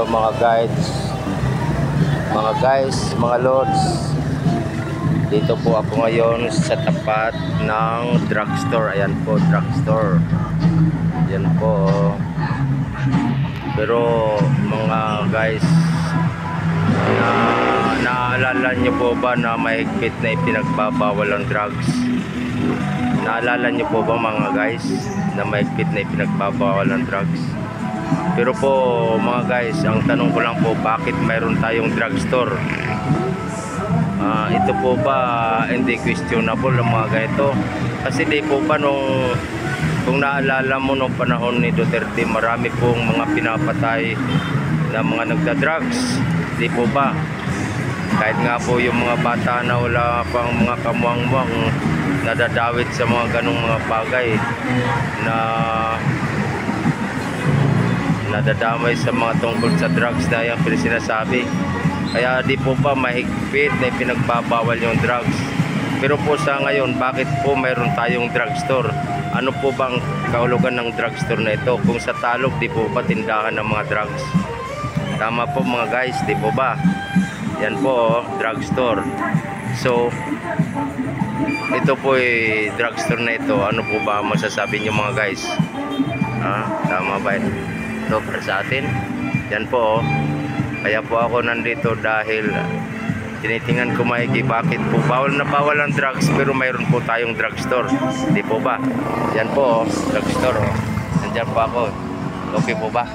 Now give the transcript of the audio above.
Hello mga guides, mga lords. Dito po ako ngayon sa tapat ng drugstore. Ayan po, drugstore. Ayan po. Pero mga guys, naalala nyo po ba na mahigpit na ipinagbabawal ang drugs? Naalala nyo po ba mga guys na mahigpit na ipinagbabawal ang drugs? Pero po mga guys, ang tanong ko lang po, bakit mayroon tayong drugstore? Ito po ba hindi questionable ang mga ganito? Kasi di po ba kung naalala mo nung panahon ni Duterte, marami pong mga pinapatay na mga nagda-drugs, di po ba? Kahit nga po yung mga bata na wala pang mga kamuang-muang nadadawit sa mga ganong mga bagay na nadadamay sa mga tungkol sa drugs na yung sinasabi. Kaya di po ba mahigpit na pinagbabawal yung drugs? Pero po sa ngayon, bakit po mayroon tayong drugstore? Ano po bang kahulugan ng drugstore na ito? Kung sa Talog, di po ba tindahan ng mga drugs? Tama po mga guys, di po ba? Yan po, drugstore. So, ito po drugstore na ito. Ano po ba masasabi niyo mga guys? Tama ba ito para sa atin? Yan po. Kaya po ako nandito dahil tinitingnan ko maigi bakit po bawal na bawal ang drugs pero mayroon po tayong drugstore. Di po ba? Yan po, drugstore. Nandiyan po ako. Okay po ba?